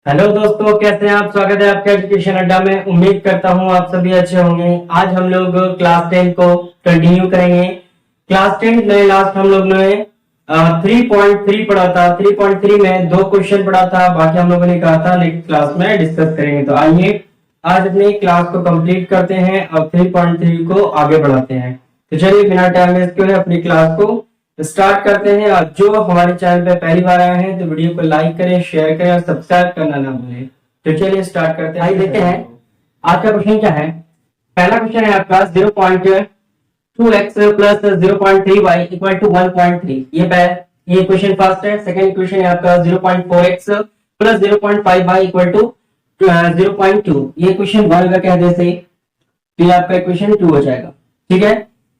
Hello दोस्तों, कैसे हैं आप। स्वागत है आपके एजुकेशन अड्डा में। उम्मीद करता हूं आप सभी अच्छे होंगे। आज हम लोग क्लास 10 को कंटिन्यू करेंगे। क्लास 10 में लास्ट हम लोग ने 3.3 पढ़ा था। 3.3 में 2 क्वेश्चन पढ़ा था, बाकी हम लोगों ने कहा था नेक्स्ट क्लास में डिस्कस करेंगे। तो आइए आज अपनी क्लास को कंप्लीट करते हैं और 3.3 को आगे बढ़ाते हैं। तो चलिए बिना टाइम वेस्ट किए अपनी क्लास को स्टार्ट करते हैं। और जो हमारे चैनल पे पहली बार आए हैं तो वीडियो को लाइक करें, शेयर करें और सब्सक्राइब करना ना भूलें। तो चलिए स्टार्ट करते हैं। आइए देखते हैं आज का क्वेश्चन क्या है। पहला क्वेश्चन है आपका 0.2x plus 0.3y equal to 1.3। ये क्वेश्चन फर्स्ट है। सेकंड क्वेश्चन है आपका 0.4x plus 0.5y equal to 0.2। ये क्वेश्चन 1 का कह दे से तो ये आपका क्वेश्चन 2 हो जाएगा। ठीक है,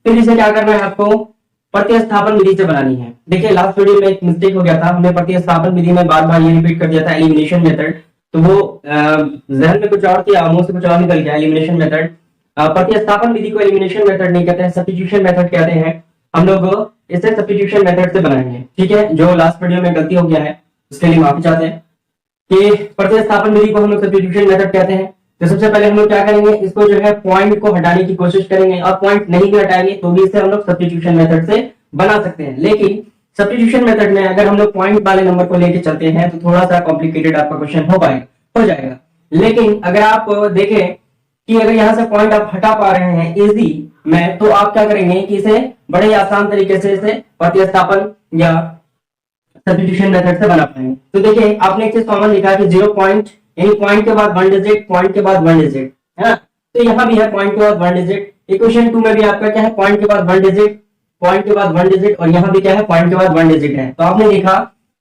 फिर इसे क्या करना है आपको, प्रतिस्थापन विधि से बनानी है। देखिए लास्ट वीडियो में एक मिस्टेक हो गया था, हमने प्रतिस्थापन विधि में बार बार ये रिपीट कर दिया था एलिमिनेशन मेथड। तो वो जहन में कुछ और थी, मुंह से कुछ और निकल गया एलिमिनेशन मेथड। प्रतिस्थापन विधि को एलिमिनेशन मेथड नहीं कहते हैं, सब्स्टिट्यूशन मेथड कहते हैं। हम लोग इसे सब्स्टिट्यूशन मेथड से बनाएंगे। ठीक है, जो लास्ट वीडियो में गलती हो गया है उसके लिए माफी चाहते हैं कि प्रतिस्थापन विधि को हम लोग सब्स्टिट्यूशन मेथड कहते हैं। तो सबसे पहले हम लोग क्या करेंगे, इसको जो है पॉइंट को हटाने की कोशिश करेंगे, और पॉइंट नहीं भी हटाएंगे तो भी इसे हम लोग सब्स्टिट्यूशन मेथड से बना सकते हैं। लेकिन सब्स्टिट्यूशन मेथड में अगर हम लोग पॉइंट वाले नंबर को लेके चलते हैं तो थोड़ा सा कॉम्प्लिकेटेड आपका क्वेश्चन हो जाएगा। लेकिन अगर आप देखें कि अगर यहाँ से पॉइंट आप हटा पा रहे हैं इजी में, तो आप क्या करेंगे कि इसे बड़े ही आसान तरीके से इसे प्रतिस्थापन या सब्स्टिट्यूशन मेथड से बना पाएंगे। तो देखिए आपने एक चीज कॉमन लिखा कि 0 पॉइंट, यानी पॉइंट के बाद 1 डिजिट, पॉइंट के बाद 1 डिजिट, है ना। तो यहाँ भी है पॉइंट के बाद 1 डिजिट। इक्वेशन 2 में भी आपका क्या है, पॉइंट के बाद 1 डिजिट, पॉइंट के बाद 1 डिजिट, और यहाँ भी क्या है, पॉइंट के बाद 1 डिजिट है। तो आपने देखा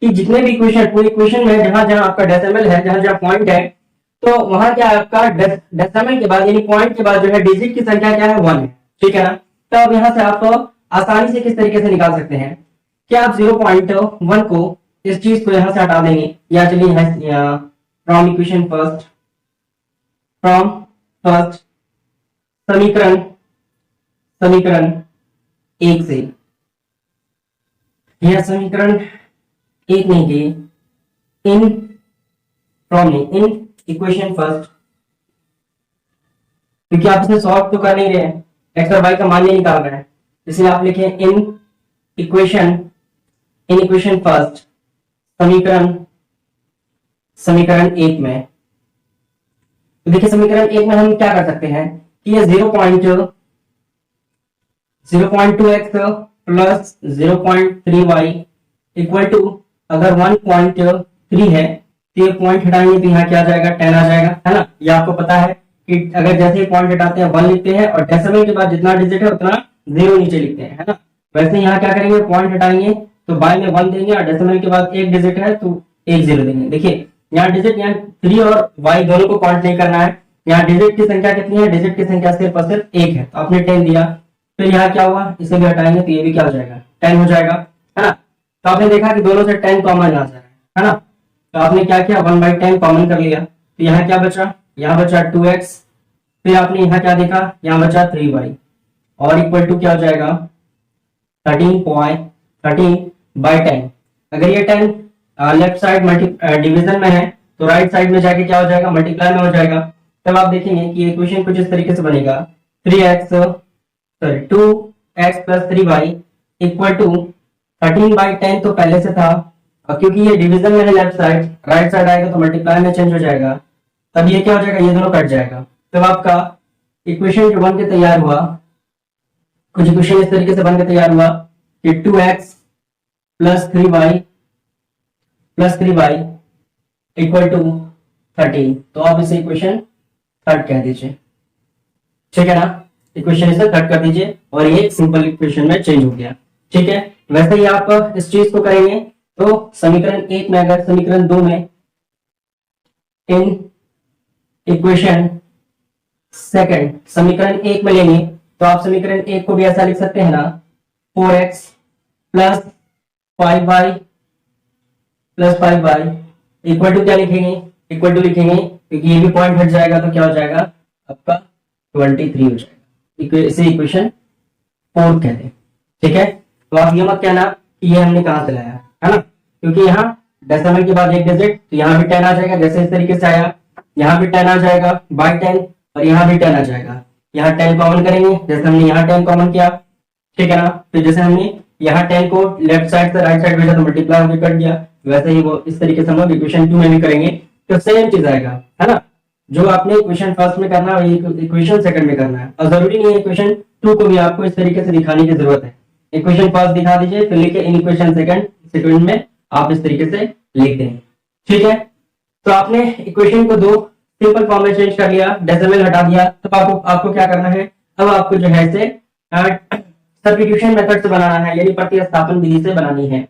कि जितने भी इक्वेशन, पूरी इक्वेशन में जहां जहां आपका डेसिमल है, जहां जहां पॉइंट है, तो वहां क्या है आपका डेसिमल के बाद यानी पॉइंट के बाद जो है डिजिट की संख्या क्या है, 1 है। ठीक है ना। तो अब यहाँ से आप आसानी से किस तरीके से निकाल सकते हैं कि आप 0.1 को, इस चीज को यहां से हटा देंगे, या चलिए from equation first, from first समीकरण समीकरण 1 से, यह समीकरण 1 नहीं की, इन फ्रॉम नहीं, इन इक्वेशन फर्स्ट, क्योंकि आप इसे सॉल्व तो कर नहीं रहे हैं, एक्स और वाई का मान नहीं निकाल रहे हैं, इसलिए आप लिखें इन इक्वेशन फर्स्ट समीकरण 1 में। तो देखिए समीकरण 1 में हम क्या कर सकते हैं कि ये 0.2x plus 0.3y equal to, अगर 1.3 है तो ये पॉइंट हटाएंगे तो यहाँ क्या आ जाएगा, 10 आ जाएगा, है ना। ये आपको पता है कि अगर जैसे ही पॉइंट हटाते हैं 1 लिखते हैं, और डेसिमल के बाद जितना डिजिट है उतना 0 नीचे लिखते हैं, है ना। वैसे यहाँ क्या करेंगे, पॉइंट हटाएंगे तो बाय में 1 देंगे, और डेसिमल के बाद एक डिजिट है तो 1 0 देंगे। देखिए यहाँ डिजिट, यहाँ 3 और y दोनों को काउंट नहीं करना है। यहाँ डिजिट की संख्या कितनी है, डिजिट की संख्या सिर्फ और सिर्फ 1 है, तो आपने 10 दिया। फिर यहाँ क्या हुआ, इसे भी हटाएंगे तो ये भी क्या हो जाएगा, 10 हो जाएगा, है ना। तो आपने देखा कि दोनों से 10 कॉमन आ जा रहा है ना। तो आपने क्या किया, 1/10 कॉमन कर लिया। तो यहाँ क्या बचा, यहाँ बचा 2x, फिर आपने यहाँ क्या देखा, यहाँ बचा 3y, और इक्वल टू क्या हो जाएगा, 13/10। अगर ये 10 लेफ्ट साइड डिवीजन में है तो राइट साइड में जाके क्या हो जाएगा, मल्टीप्लाई में हो जाएगा। तब आप देखेंगे कि इक्वेशन कुछ इस तरीके से बनेगा, 2x plus 3y equal to 13/10 तो पहले से था, और क्योंकि ये डिवीजन में है लेफ्ट साइड, राइट साइड आएगा तो मल्टीप्लाई में चेंज हो जाएगा। तब ये क्या हो जाएगा, ये दोनों कट जाएगा। तब आपका इक्वेशन जो बन के तैयार हुआ, कुछ इक्वेशन इस तरीके से बन के तैयार हुआ कि 2x plus 3y equal to 13। तो आप इसे इक्वेशन थर्ड कह दीजिए। ठीक है ना, इक्वेशन इसे थर्ड कर दीजिए, और ये सिंपल इक्वेशन में चेंज हो गया। ठीक है, वैसे ही आप इस चीज को करेंगे तो समीकरण 1 में, अगर समीकरण 2 में इन इक्वेशन सेकंड समीकरण 1 में लेंगे, तो आप समीकरण 1 को भी ऐसा लिख सकते हैं ना, 4x plus 5y equal to क्या लिखेंगे, इक्वल टू लिखेंगे, क्योंकि ये भी पॉइंट हट जाएगा तो क्या हो जाएगा आपका 23 हो जाएगा। इसे इक्वेशन 4 कहते हैं। ठीक है, तो आप ये मत कहना कि ये हमने कहां से लाया, है ना, क्योंकि यहाँ डेसिमल के बाद एक डिजिट, तो यहाँ भी 10 आ जाएगा, जैसे इस तरीके से आया, यहाँ भी 10 आ जाएगा बाई 10, और यहाँ भी 10 आ जाएगा। यहाँ 10 कॉमन करेंगे, जैसे हमने यहाँ 10 कॉमन किया, ठीक है ना। तो जैसे हमने यहाँ 10 को लेफ्ट साइड से राइट साइड भेजा तो मल्टीप्लाई होकर कट गया, वैसे ही वो इस तरीके से हम लोग इक्वेशन 2 में भी करेंगे तो सेम चीज आएगा, है ना। जो आपने इक्वेशन फर्स्ट में करना है इक्वेशन सेकंड में करना है, और जरूरी नहीं है इक्वेशन 2 को भी आपको इस तरीके से दिखाने की जरूरत है। इक्वेशन फर्स्ट दिखा दीजिए, फिर लिखे इन इक्वेशन सेकंड में आप इस तरीके से लिख दें, ठीक है। तो आपने इक्वेशन को दो सिंपल फॉर्म में चेंज कर लिया, डेसिमल हटा दिया, तो आपको क्या करना है, अब आपको जो है इसे सब्स्टिट्यूशन मेथड से बनाना है, यानी प्रतिस्थापन विधि से बनानी है।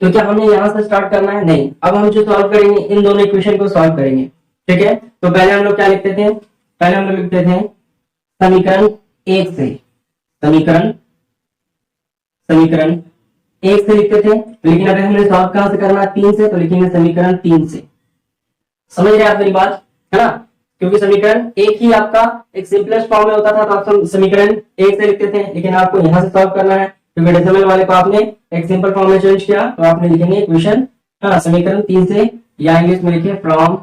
तो क्या हमने यहां से स्टार्ट करना है? नहीं, अब हम जो सॉल्व करेंगे इन दोनों इक्वेशन को सॉल्व करेंगे, ठीक है। तो पहले हम लोग क्या लिखते थे, पहले हम लोग लिखते थे समीकरण 1 से, समीकरण 1 से लिखते थे, लेकिन अगर हमने सॉल्व कहां से करना है? 3 से, तो लिखेंगे समीकरण 3 से। समझ रहे आप मेरी बात, है ना। क्योंकि समीकरण एक ही आपका एक सिंपलेस्ट फॉर्म में होता था, तो आप समीकरण 1 से लिखते थे, लेकिन आपको यहां से सॉल्व करना है क्योंकि डेसिमल वाले को आपने एक सिंपल फॉर्म में चेंज किया, तो आपने लिखेंगे इक्वेशन समीकरण 3 से, या इंग्लिश में लिखिए फ्रॉम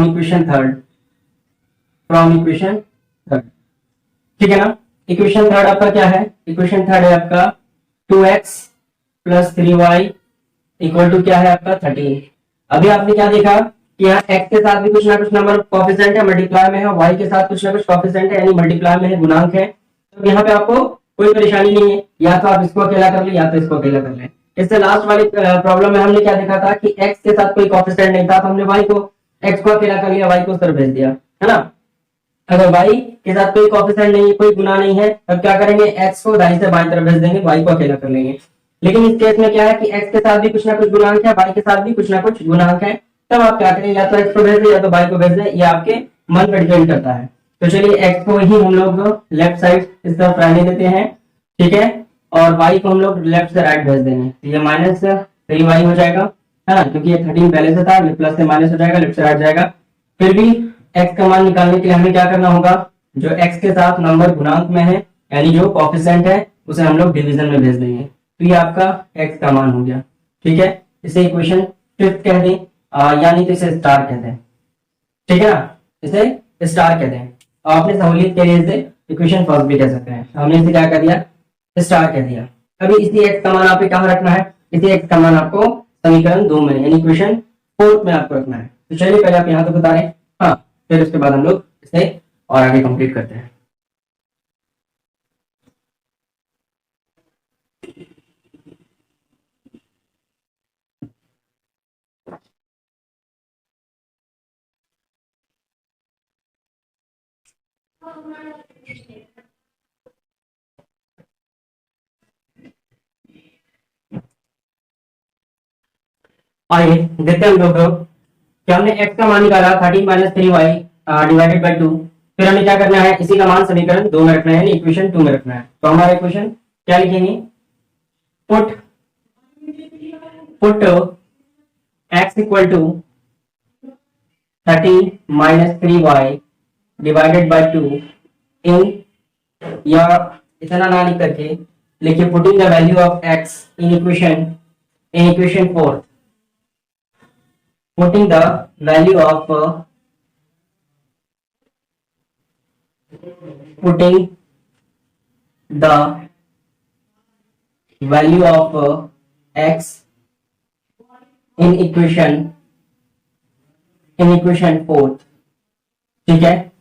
इक्वेशन थर्ड, ठीक है ना। इक्वेशन थर्ड आपका क्या है? इक्वेशन थर्ड है आपका 2x plus 3y equal to क्या है आपका 13। अभी आपने क्या देखा कि यहाँ x के साथ भी कुछ ना कुछ नंबर कोएफिशिएंट है, मल्टीप्लाई में है, y के साथ कुछ ना कुछ कोएफिशिएंट है यानी मल्टीप्लाई में है, गुणांक है। तो यहाँ पे आपको कोई परेशानी नहीं है, या तो आप इसको अकेला कर ले या तो इसको अकेला कर ले। इससे लास्ट वाली प्रॉब्लम में हमने क्या देखा था कि x के साथ कोई कोएफिशिएंट नहीं था, तो हमने y को x को अकेला कर लिया, y को उधर भेज दिया, है ना। अगर y के साथ कोई कोएफिशिएंट नहीं है, कोई गुना नहीं है, तब क्या करेंगे, x को दाईं से बाईं तरफ भेज देंगे, y को अकेला कर लेंगे। लेकिन इस केस में क्या है कि x के साथ भी कुछ ना कुछ गुणांक है, y के साथ भी कुछ ना कुछ गुणांक है, तब आप क्या करें, या तो x को भेज दें या तो y को भेज दें, ये आपके मन पर डिपेंड करता है। तो चलिए x को ही हम लोग लेफ्ट साइड इस तरफ रहने देते हैं, ठीक है, और y को हम लोग लेफ्ट से राइट भेज देंगे, तो ये माइनस 3y हो जाएगा, है ना, क्योंकि ये 13 पहले से था, ये प्लस से माइनस हो जाएगा, लेफ्ट से राइट जाएगा। फिर भी x का मान निकालने के लिए हमें क्या करना होगा, जो x के साथ नंबर गुणांक में है यानी जो कोएफिशिएंट है उसे हम लोग डिवीजन में भेज देंगे, तो ये आपका x का मान हो गया, ठीक है। इसे इक्वेशन फिफ्थ कह दें, यानी तो इसे स्टार कहते हैं, ठीक है ना, इसे स्टार कहते हैं। आपने सहूलियत के लिए इसे इक्वेशन फर्स्ट भी कह सकते हैं। हमने इसे क्या कर दिया, स्टार कह दिया। अभी इसी x का मान आपको कहाँ रखना है, इसी x का मान आपको समीकरण 2 में यानी इक्वेशन 4 में आपको रखना है। तो चलिए पहले आप यहाँ तक बता रहे, हाँ, फिर उसके बाद हम लोग इसे और आगे कंप्लीट करते हैं। आइए देखते हैं हम लोग कि हमने x का मान निकाला 13 माइनस 3y डिवाइडेड बाई 2। फिर हमें क्या करना है, इसी का मान समीकरण 2 में रखना है यानी इक्वेशन 2 में रखना है। तो हमारा इक्वेशन क्या लिखेंगे, put x equal to 13 minus 3y divided by 2 इन, या इतना ना लिख करके लिखिए putting the value of x in equation 4, putting the value of x in equation 4, ठीक है।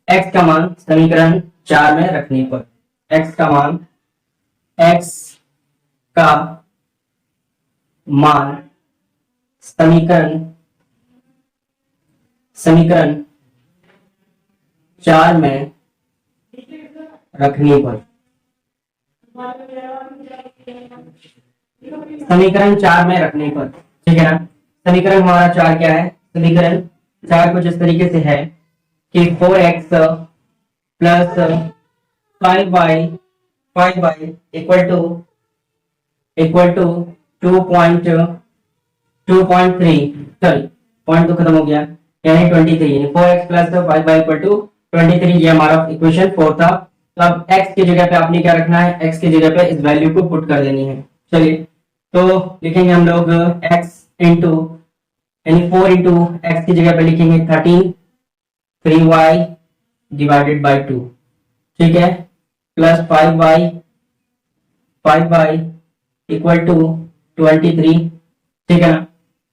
x का मान समीकरण 4 में रखने पर, x का मान समीकरण 4 में रखने पर, समीकरण 4 में रखने पर, ठीक है ना। समीकरण हमारा 4 क्या है, समीकरण 4 कुछ इस तरीके से है कि 4x plus 5y equal to 2.3, चल पॉइंट तो खत्म हो गया, यानी 23, यानी 4x plus 5y equal to 23, ये हमारा इक्वेशन 4 था। तो अब x की जगह पे आपने क्या रखना है, x की जगह पे इस वैल्यू को पुट कर देनी है। चलिए तो लिखेंगे हम लोग x इंटू यानी 4 इंटू एक्स की जगह पे लिखेंगे 13 3y डिवाइडेड बाई 2, ठीक है, प्लस 5y इक्वल टू 23, ठीक है ना।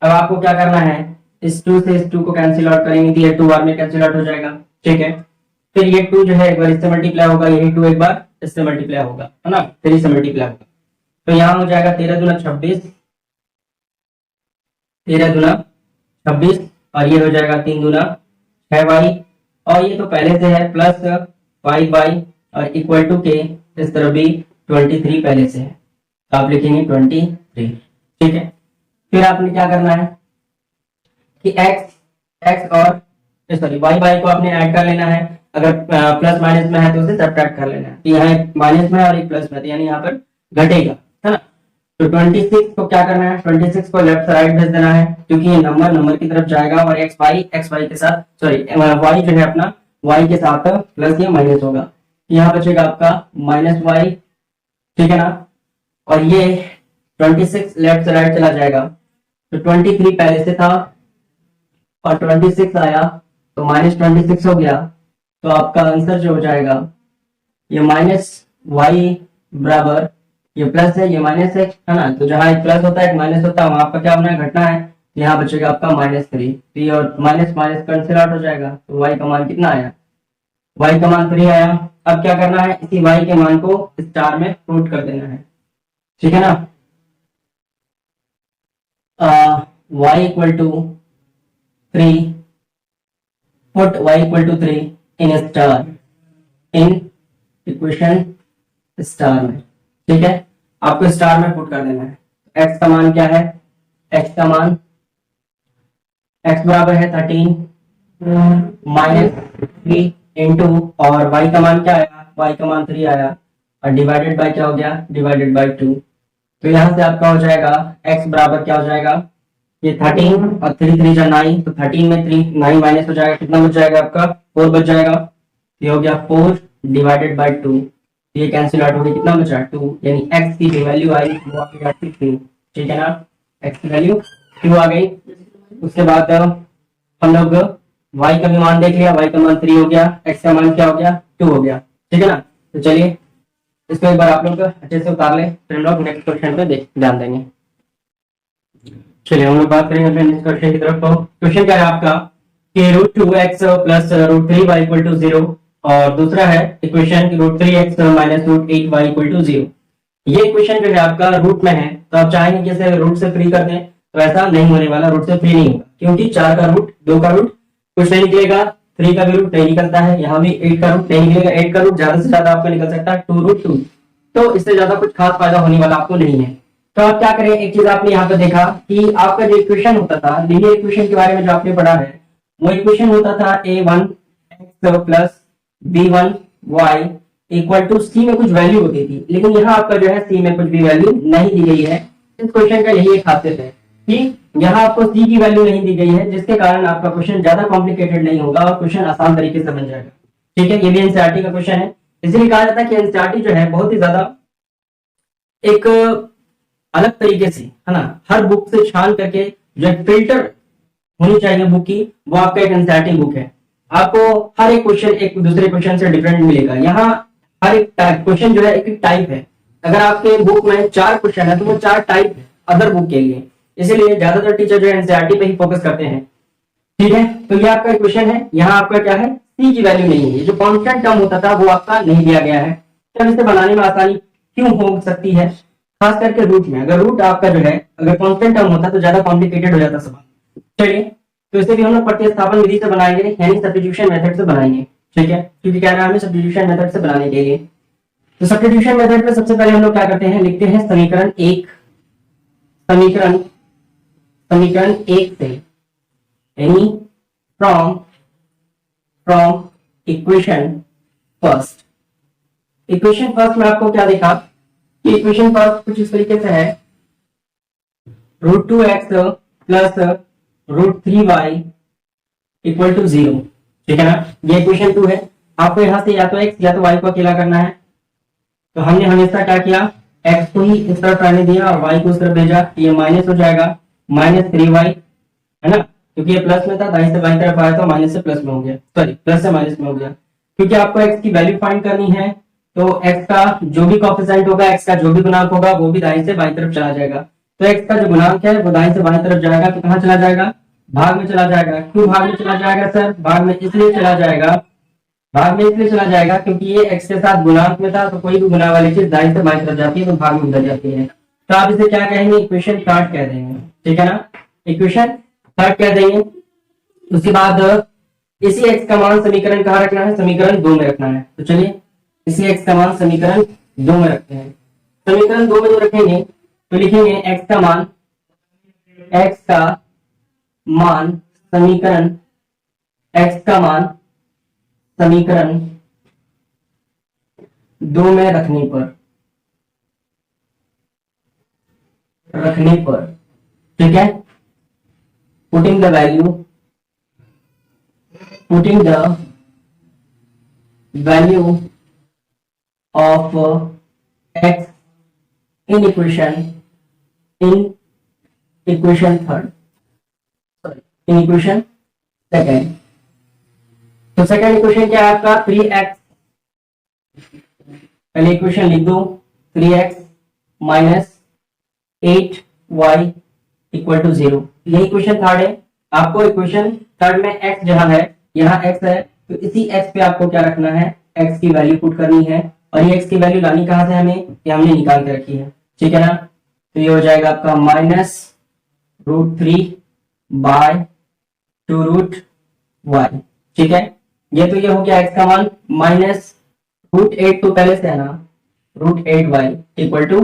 अब आपको क्या करना है, इस 2 से इस 2 को कैंसिल आउट करेंगे तो ये 2 बार में कैंसिल आउट हो जाएगा, ठीक है। फिर ये 2 जो है एक बार इससे मल्टीप्लाई होगा, यही 2 एक बार इससे मल्टीप्लाई होगा, है ना, 3 से मल्टीप्लाई होगा, तो यहाँ हो जाएगा 13 दूना 26, 13 दूना 26 और ये हो जाएगा 3 दूना 6y, और ये तो पहले से है प्लस 5y और इक्वल टू के इस तरफ भी 23 पहले से है, तो आप लिखेंगे 23, ठीक है। फिर आपने क्या करना है कि x और सॉरी y को आपने ऐड कर लेना है, अगर प्लस माइनस में है तो उसे सब्ट्रैक्ट कर लेना है, तो यहाँ एक माइनस में है और एक प्लस में है, तो यानी यहाँ पर घटेगा, है ना। तो 26 को क्या करना है, 26 को लेफ्ट से राइट भेज देना है, क्योंकि ये नंबर की तरफ जाएगा और xy के साथ सॉरी y जो है अपना y के साथ प्लस या माइनस होगा, यहाँ बचेगा आपका -y, ठीक है ना। और ये 26 लेफ्ट से राइट चला जाएगा, तो 23 पहले से था और 26 आया तो -26 हो गया, तो आपका आंसर जो हो जाएगा ये -y बराबर, ये प्लस है ये माइनस है ना, तो जहां एक प्लस होता है एक माइनस होता है वहां आपका क्या होना है, घटना है, यहाँ बचेगा आपका -3, तो ये और माइनस कैंसिल आउट हो जाएगा, तो y का मान कितना आया, y का मान 3 आया। अब क्या करना है, इसी y के मान को स्टार में पुट कर देना है, ठीक है ना। y equal to 3, put y equal to 3 in star, in equation star में, ठीक है, आपको स्टार में पुट कर देना है। x का मान क्या है, x का मान x बराबर है 13 -3 इंटू और y का मान क्या आया, y का मान 3 आया और डिवाइडेड बाय क्या हो गया, डिवाइडेड बाय 2, तो यहां से आपका हो जाएगा x बराबर क्या हो जाएगा, ये 13 और 3 3 जा 9, तो 13 में 3 9 माइनस हो जाएगा, कितना बच जाएगा आपका 4 बच जाएगा, ये हो गया 4 डिवाइडेड बाय 2, ये कैंसिल आउट हो गया, कितना बचा 2, यानी x की जो वैल्यू आई वो आपकी आ गई 2, ठीक है ना, x की वैल्यू 2 आ गई। उसके बाद हम लोग y का भी मान देख लिया, y का मान 3 हो गया, x का मान क्या हो गया 2 हो गया, ठीक है ना। तो चलिए इसको एक बार आप लोग अच्छे से उतार ले, फिर हम लोग नेक्स्ट क्वेश्चन पे ध्यान देंगे। चलिए हम लोग बात करेंगे अपने नेक्स्ट क्वेश्चन की तरफ। तो क्वेश्चन क्या है आपका कि √2x plus √3y equal to 0, और दूसरा है equation √3x minus √8y equal to 0। ये इक्वेशन जो है आपका रूट में है, तो आप चाहेंगे कि इसे रूट से फ्री कर दें, तो ऐसा नहीं होने वाला, रूट से फ्री नहीं होगा, क्योंकि 4 का रूट 2 का रूट कुछ नहीं निकलेगा, 3 का भी रूट नहीं निकलता है, यहाँ भी 8 का रूट नहीं निकलेगा, 8 का रूट ज्यादा से ज्यादा आपका निकल सकता है 2√2, तो इससे ज्यादा कुछ खास फायदा होने वाला आपको नहीं है। तो आप क्या करें, एक चीज आपने यहाँ पे देखा कि आपका जो इक्वेशन होता था, लीनियर इक्वेशन के बारे में जो आपने पढ़ा है, वो इक्वेशन होता था a1x plus b1y equal to c में कुछ वैल्यू होती थी, लेकिन यहाँ आपका जो है c में कुछ भी वैल्यू नहीं दी गई है। इस क्वेश्चन का यही एक खासियत है कि यहाँ आपको c की वैल्यू नहीं दी गई है, जिसके कारण आपका क्वेश्चन ज्यादा कॉम्प्लिकेटेड नहीं होगा और क्वेश्चन आसान तरीके से बन जाएगा, ठीक है। ये भी एनसीईआरटी का क्वेश्चन है, इसलिए कहा जाता है कि एनसीईआरटी जो है बहुत ही ज्यादा एक अलग तरीके से, है ना, हर बुक से छान करके जो एक फिल्टर होनी चाहिए बुक की, वो आपका एक एनसीईआरटी बुक है। आपको हर एक क्वेश्चन एक दूसरे क्वेश्चन से डिफरेंट मिलेगा, यहाँ हर एक क्वेश्चन जो है एक टाइप है, अगर आपके बुक में 4 क्वेश्चन है तो वो 4 टाइप अदर बुक के लिए, इसीलिए ज्यादातर टीचर जो है एनसीईआरटी पे ही फोकस करते हैं, ठीक है। तो ये आपका क्वेश्चन है, यहाँ आपका क्या है, सी की वैल्यू नहीं है, जो कॉन्स्टेंट टर्म होता था वो आपका नहीं दिया गया है, तो इसे बनाने में आसानी क्यों हो सकती है, खास करके रूट में। अगर रूट आपका जो है अगर कांस्टेंट टर्म होता तो ज्यादा कॉम्प्लिकेटेड हो जाता सवाल। चलिए तो इसे भी हम लोग प्रतिस्थापन विधि से बनाएंगे, यानी सब्स्टिट्यूशन मेथड से बनाएंगे, ठीक है, क्योंकि कह रहा है हमें सब्स्टिट्यूशन मेथड से बनाने के लिए। तो सब्स्टिट्यूशन मेथड में सबसे पहले हम लोग क्या करते हैं, लिखते हैं समीकरण 1, समीकरण 1 से, यानी from equation first. Equation first में आपको क्या देखा कि इक्वेशन फर्स्ट कुछ इस तरीके से है, √2x plus √3y equal to 0, ठीक है ना। ये इक्वेशन 2 है, आपको यहां से या तो x या तो y को अकेला करना है, तो हमने हमेशा क्या किया, एक्स को ही इस तरफ आने दिया और वाई को इस तरफ भेजा, ये माइनस हो जाएगा, -3y, है ना, क्योंकि ये प्लस में था, दाईं से बाईं तरफ आया तो माइनस से प्लस में हो गया, सॉरी प्लस से माइनस में हो गया। क्योंकि आपको x की वैल्यू फाइंड करनी है, तो x का जो भी कोएफिशिएंट होगा, x का जो भी गुणांक होगा, वो भी दाईं से बाईं तरफ चला जाएगा। तो x का जो गुणांक है वो दाईं से बाईं तरफ जाएगा, तो कहाँ चला जाएगा, भाग में चला जाएगा। क्यों भाग में चला जाएगा सर? भाग में इसलिए चला जाएगा, भाग में इसलिए चला जाएगा क्योंकि ये x के साथ गुणांक में था, तो कोई भी गुना वाली चीज दाईं से बाईं तरफ जाती है तो भाग में बदल जाती है। तो आप इसे क्या कहेंगे, इक्वेशन थर्ड कह देंगे, ठीक है ना, इक्वेशन थर्ड कह देंगे। उसके बाद इसी x का मान समीकरण कहाँ रखना है, समीकरण 2 में रखना है। तो चलिए इसी x का मान समीकरण 2 में रखते हैं। समीकरण 2 में जो रखेंगे तो लिखेंगे x का मान समीकरण x का मान समीकरण 2 में रखने पर ठीक है, putting the value of x in equation third, sorry in equation second. तो सेकेंड इक्वेशन क्या है आपका, 3x, पहले इक्वेशन लिख दो, 3x minus 8y equal to 0, ये इक्वेशन थर्ड है। आपको इक्वेशन थर्ड में x जहां है, यहाँ x है, तो इसी x पे आपको क्या रखना है, x की वैल्यू पुट करनी है। और ये x की वैल्यू लानी कहां से हमें, ये हमने निकाल के रखी है, ठीक है ना। तो ये हो जाएगा आपका -√3 बाय 2√y, ठीक है। ये तो ये हो गया x का मान, -√8 तो पहले से है ना, √8y इक्वल टू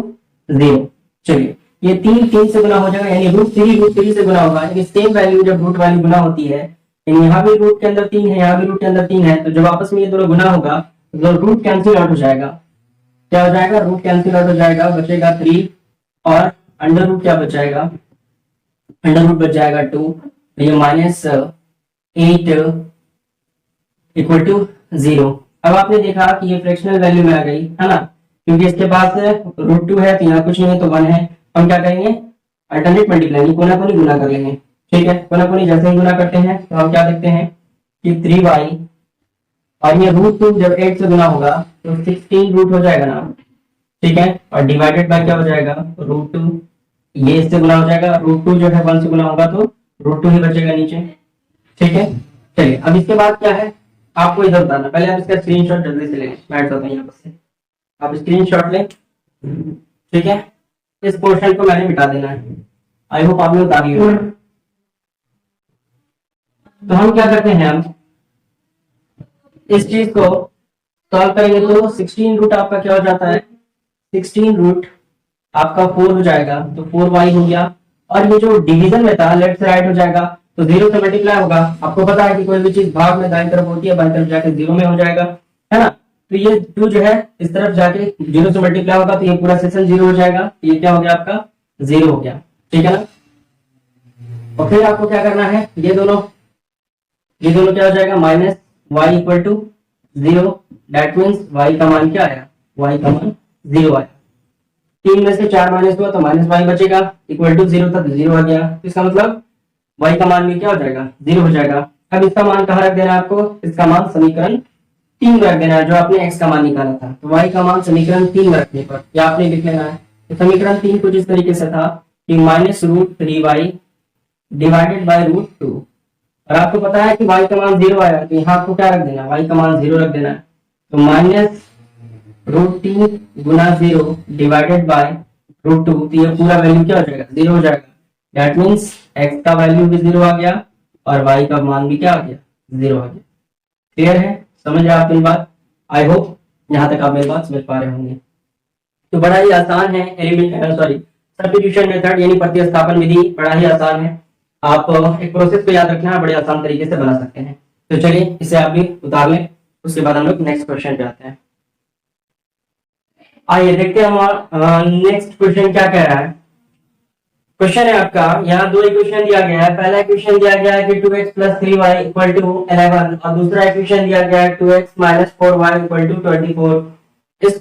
0। चलिए ये 3 से गुना हो जाएगा, यानी √3 से गुना होगा, यानी सेम वैल्यू जब रूट वाली गुना होती है, यानी यहाँ भी रूट के अंदर 3 है, यहाँ भी रूट के अंदर 3 है, तो जब आपस में ये दोनों गुना होगा तो रूट कैंसिल आउट हो जाएगा। क्या हो जाएगा, रूट कैंसिल आउट हो जाएगा, बचेगा 3 और अंडर रूट क्या बच जाएगा, अंडर रूट बच जाएगा 2, तो ये -8 इक्वल टू 0। अब आपने देखा कि ये फ्रैक्शनल वैल्यू में आ गई, है ना, क्योंकि इसके पास √2 है, तो यहाँ कुछ नहीं है तो 1 है। हम क्या करेंगे, अल्टरनेट मल्टीप्लाई, कोना कोनी गुना कर लेंगे, ठीक है। कोना कोनी जैसे ही गुना करते हैं तो हम क्या देखते हैं कि 3y और ये √2 जब 8 से गुना होगा तो 16 रूट हो जाएगा ना, ठीक है, और डिवाइडेड बाय क्या हो जाएगा, √2, ये इससे गुना हो जाएगा, √2 जो है 1 से गुना होगा तो √2 ही बचेगा नीचे, ठीक है। चलिए अब इसके बाद क्या है आपको इधर बताना, पहले आप इसका स्क्रीनशॉट जल्दी से ले लें, मैं हटता हूं यहाँ से, आप स्क्रीनशॉट लें, ठीक है। इस पोर्शन को मैंने मिटा देना है, आई होप आपने बता दिया। तो हम क्या करते हैं, हम इस चीज को सॉल्व करेंगे तो 16 रूट आपका क्या हो जाता है, 16 रूट आपका 4 हो जाएगा, तो 4y हो गया। और ये जो डिवीजन में था लेफ्ट से राइट हो जाएगा, तो 0 से मल्टीप्लाई होगा। आपको पता है कि कोई भी चीज भाग में दाईं तरफ होती है, बाईं तरफ जाके 0 में हो जाएगा, है ना। तो ये 2 जो है इस तरफ जाके 0 से मल्टीप्लाई होगा, तो ये पूरा सेक्शन 0 हो जाएगा, ये क्या हो गया आपका 0 हो गया, ठीक है ना। और फिर आपको क्या करना है, ये दोनों क्या हो जाएगा, -y equal to 0, that means y का मान क्या आया, y का मान 0 आया। 3 में से 4 माइनस हुआ तो -y बचेगा, इक्वल टू 0 था तो 0 आ गया, तो इसका मतलब y का मान भी क्या हो जाएगा, 0 हो जाएगा। अब इसका मान कहाँ रख देना है आपको, इसका मान समीकरण 3 में रख देना है, जो आपने x का मान निकाला था। तो y का मान समीकरण 3 में रखने पर या आपने लिख लेना है। तो समीकरण 3 कुछ इस तरीके से था कि -√3y डिवाइडेड बाय √2, और आपको पता है कि y का मान 0 आया, तो यहाँ आपको क्या रख देना है, y का मान 0 रख देना है। तो -√3 गुना 0 डिवाइडेड बाय √2, तो ये पूरा वैल्यू क्या हो जाएगा, 0 हो जाएगा। दैट मीन्स x का वैल्यू भी 0 आ गया और y का मान भी क्या आ गया, 0 आ गया। क्लियर है, समझ रहे आप मेरी बात, आई होप यहाँ तक आप मेरी बात समझ पा रहे होंगे। तो बड़ा ही आसान है, सब्स्टिट्यूशन मेथड यानी प्रतिस्थापन विधि बड़ा ही आसान है। आप एक प्रोसेस को याद रखना है, बड़े आसान तरीके से बना सकते हैं। तो चलिए इसे आप भी उतार लें, उसके बाद हम लोग नेक्स्ट क्वेश्चन पे आते हैं। आइए देखते हैं हमारा नेक्स्ट क्वेश्चन क्या कह रहा है। क्वेश्चन है आपका, यहाँ 2 इक्वेशन दिया गया है। पहला इक्वेशन दिया गया है कि 2x + 3y = 11 और दूसरा इक्वेशन दिया गया है 2x - 4y = 24। इस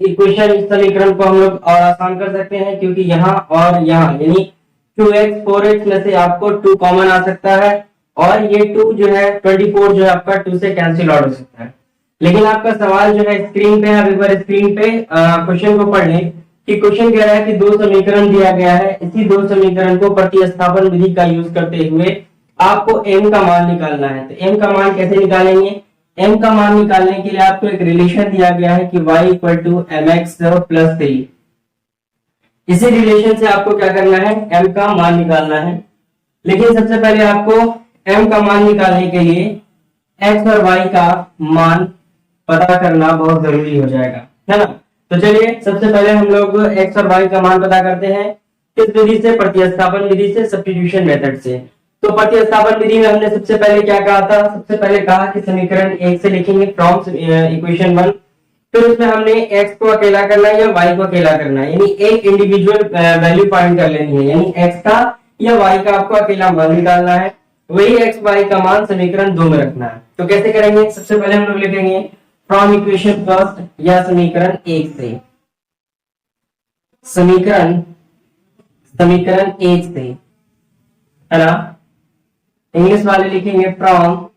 इक्वेशन, इस समीकरण को हम लोग और आसान कर सकते हैं, क्योंकि यहाँ और यहाँ यानी 2x 4x में से आपको 2 कॉमन आ सकता है, और ये 2 जो है 24 जो है आपका 2 से कैंसिल आउट हो सकता है। लेकिन आपका सवाल जो है स्क्रीन पे, आप एक बार स्क्रीन पे क्वेश्चन को पढ़ लें कि क्वेश्चन कह रहा है कि 2 समीकरण दिया गया है, इसी 2 समीकरण को प्रतिस्थापन विधि का यूज करते हुए आपको m का मान निकालना है। तो m का मान कैसे निकालेंगे? m का मान निकालने के लिए आपको एक रिलेशन दिया गया है कि y equal to mx plus 3। इसी रिलेशन से आपको क्या करना है? m का मान निकालना है। लेकिन सबसे पहले आपको m का मान निकालने के लिए x और y का मान पता करना बहुत जरूरी हो जाएगा, है ना। तो चलिए सबसे पहले हम लोग x और y का मान पता करते हैं। किस विधि से? प्रतिस्थापन विधि से, सब्स्टिट्यूशन मेथड से। तो प्रतिस्थापन विधि में हमने सबसे पहले क्या कहा था? सबसे पहले कहा कि समीकरण 1 से लिखेंगे फ्रॉम इक्वेशन 1। फिर उसमें हमने x को अकेला करना है या y को अकेला करना है, यानी एक इंडिविजुअल वैल्यू फाइंड कर लेनी है, यानी x का या y का आपको अकेला मान निकालना है। वही x y का मान समीकरण 2 में रखना है। तो कैसे करेंगे? सबसे पहले हम लोग लिखेंगे फ्रॉम इक्वेशन फर्स्ट या समीकरण 1 से, समीकरण 1 से, है ना। इंग्लिश वाले लिखेंगे फ्रॉम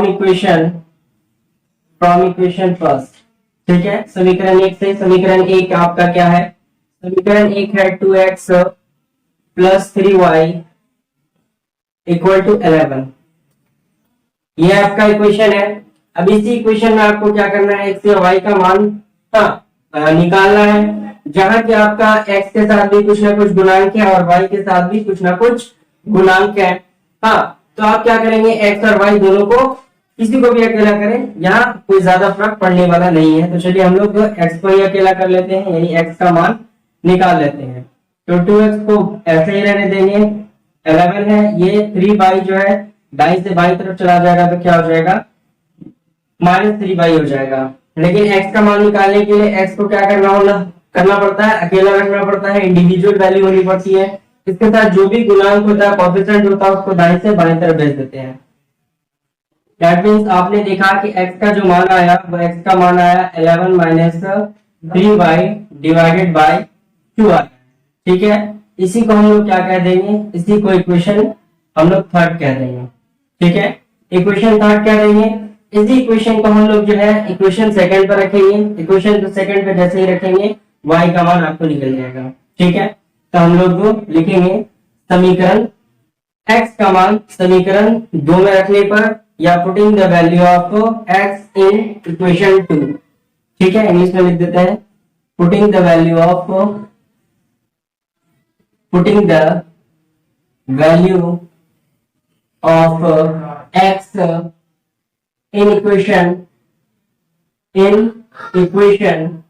इक्वेशन फर्स्ट, ठीक है। समीकरण 1 से, समीकरण 1 आपका क्या है? समीकरण 1 है 2x plus 3y equal to 11। ये आपका इक्वेशन है। अब इसी इक्वेशन में आपको क्या करना है? x और y का मान निकालना है, जहां कि आपका x के साथ भी कुछ ना कुछ गुणांक है और y के साथ भी कुछ ना कुछ गुणांक है। तो आप क्या करेंगे? x और y दोनों को, किसी को भी अकेला करें, यहाँ कोई ज्यादा फर्क पड़ने वाला नहीं है। तो चलिए हम लोग x को ही अकेला कर लेते हैं, यानी x का मान निकाल लेते हैं। तो 2x को ऐसे ही रहने देंगे, 11 है, ये 3y जो है दाईं से बाईं तरफ चला जाएगा, तो क्या हो जाएगा? -3y हो जाएगा। लेकिन x का मान निकालने के लिए x को क्या करना पड़ता है? अकेला रखना पड़ता है, इंडिविजुअल वैल्यू होनी पड़ती है। इसके साथ जो भी गुणांक होता है, कोएफिशिएंट होता है, उसको दाईं से बाईं तरफ भेज देते हैं। दैट मींस आपने देखा कि x का जो मान आया वो x का मान आया 11 माइनस 3y डिवाइडेड बाय 2 आया, ठीक है। इसी को हम लोग क्या कह देंगे? इसी को इक्वेशन हम लोग थर्ड कह देंगे, ठीक है। इक्वेशन थर्ड कह देंगे। इसी इक्वेशन को हम लोग जो है इक्वेशन सेकंड पर रखेंगे। इक्वेशन सेकंड पे जैसे ही रखेंगे y का मान आपको निकल जाएगा, ठीक है। तो हम लोग लिखेंगे समीकरण x का मान समीकरण 2 में रखने पर, या putting the value of x in equation 2, ठीक है। इंग्लिश में लिख देते हैं putting the value of x in equation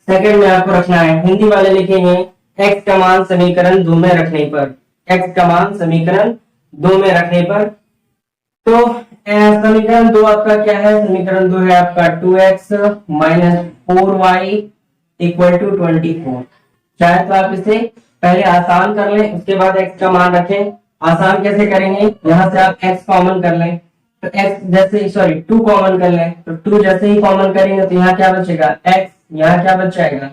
second में आपको रखना है। हिंदी वाले लिखेंगे x का मान समीकरण 2 में रखने पर, x का मान समीकरण 2 में रखने पर। तो समीकरण 2 आपका क्या है? समीकरण 2 है आपका 2x minus 4y equal to 24। चाहे तो आप इसे पहले आसान कर लें, उसके बाद x का मान रखें। आसान कैसे करेंगे? यहाँ से आप x कॉमन कर लें, तो x जैसे 2 कॉमन कर लें, तो 2 जैसे ही कॉमन करेंगे तो यहाँ क्या बचेगा? x, यहाँ क्या बच जाएगा?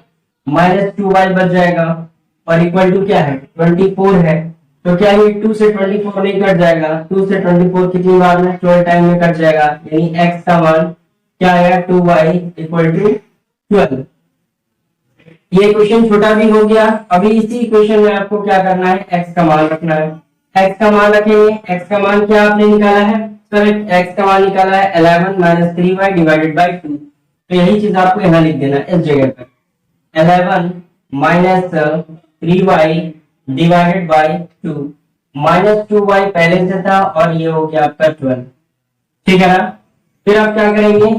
-2y बच जाएगा, और इक्वल टू क्या है? 24 है। तो क्या ये 2 से 24 नहीं कट जाएगा? 2 से 24 कितनी बार में? 12 टाइम में कट जाएगा, यानी x का मान क्या आएगा? 2y equal to 12। ये क्वेश्चन छोटा भी हो गया। अभी इसी इक्वेशन में आपको क्या करना है? x का मान रखना है। x का मान रखेंगे। x का मान क्या आपने निकाला है? सर x का मान निकाला है 11 माइनस 3y डिवाइडेड बाई 2। तो यही चीज आपको यहाँ लिख देना है इस जगह पर, 11 minus 3y divided by 2। -2y पहले से था और ये हो गया आपका 12, ठीक है ना। फिर आप क्या करेंगे?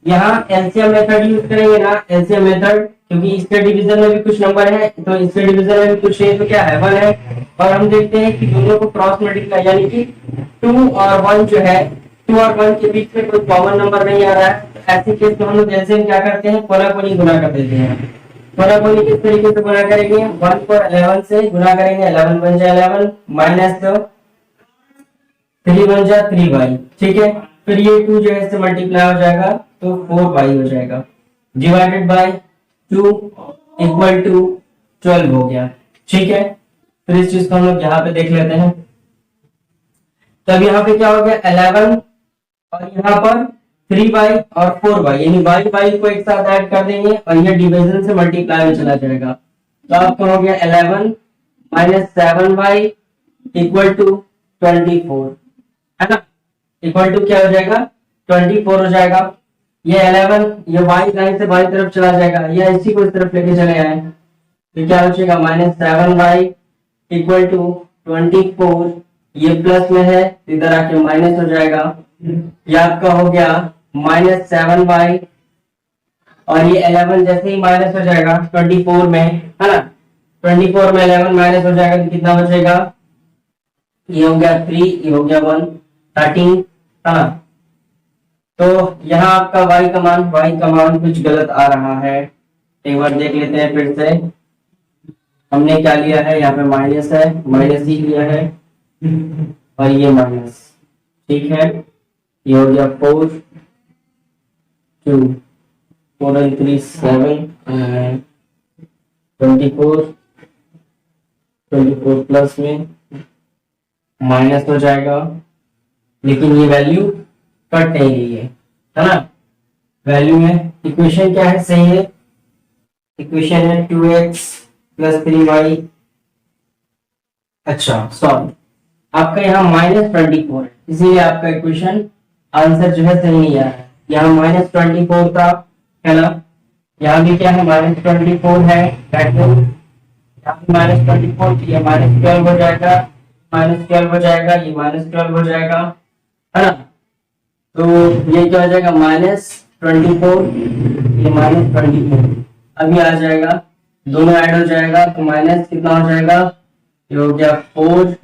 यहाँ एलसीएम मेथड यूज करेंगे ना, एलसीएम मेथड, क्योंकि इसके डिवीजन में भी कुछ नंबर है, तो इसके डिवीजन में भी कुछ है, तो क्या है? 1 है। और हम देखते हैं कि दोनों को क्रॉस मल्टीप्लाई, यानी कि 2 और 1 जो है, 2 और 1 के बीच में कोई कॉमन नंबर नहीं आ रहा है। तो ऐसे केस में हम लोग एलसीएम क्या करते हैं? कोना कोनी गुना कर देते हैं। कोना कोनी किस तरीके से गुना करेंगे? 1 को 11 से गुना करेंगे, 11 बन जाए 11 माइनस 3 बन जाए 3y, ठीक है। फिर ये 2 जो है इससे मल्टीप्लाई हो जाएगा तो 4y हो जाएगा, डिवाइडेड बाय 2 इक्वल टू 12 हो गया। ठीक है, फिर इस चीज को हम लोग यहाँ पे देख लेते हैं। तब यहाँ पे क्या हो गया 11 और यहाँ पर 3y और 4y, यानी y को एक साथ ऐड कर देंगे और ये डिवीजन से मल्टीप्लाई में चला जाएगा। तो आपको हो गया 11 माइनस 7y इक्वल टू 24, है ना, इक्वल टू क्या हो जाएगा 24 हो जाएगा। ये 11 ये y लाइन से बाई तरफ चला जाएगा, ये इसी को इस तरफ लेके चले आए तो क्या हो जाएगा माइनस 7y इक्वल टू 24, ये प्लस में है इधर आके माइनस हो जाएगा। ये आपका हो गया माइनस 7y और ये 11 जैसे ही माइनस हो जाएगा 24 में, है ना, 24 में 11 माइनस हो जाएगा तो कितना बचेगा, ये हो गया 3, ये हो गया 1, 13, है ना। तो यहाँ आपका y का मान कुछ गलत आ रहा है, एक बार देख लेते हैं फिर से। हमने क्या लिया है, यहाँ पे माइनस है, माइनस ही लिया है और ये माइनस, ठीक है, ये हो गया 4, 2, 4 and 3 7 and 24 प्लस में माइनस हो जाएगा, लेकिन ये वैल्यू कट नहीं रही है ना, वैल्यू में इक्वेशन क्या है, सही है, इक्वेशन है 2x प्लस 3y। अच्छा सॉरी, आपका यहाँ -24 है, इसीलिए आपका इक्वेशन आंसर जो है सही नहीं आया है। यहाँ -24 था, है ना, यहाँ भी क्या है -24 है, -24 ये -12 हो जाएगा, -12 हो जाएगा, ये -12 हो जाएगा, है ना। तो ये क्या हो जाएगा -24, ये -24 अभी आ जाएगा, दोनों ऐड हो जाएगा तो माइनस कितना हो जाएगा, ये हो गया 4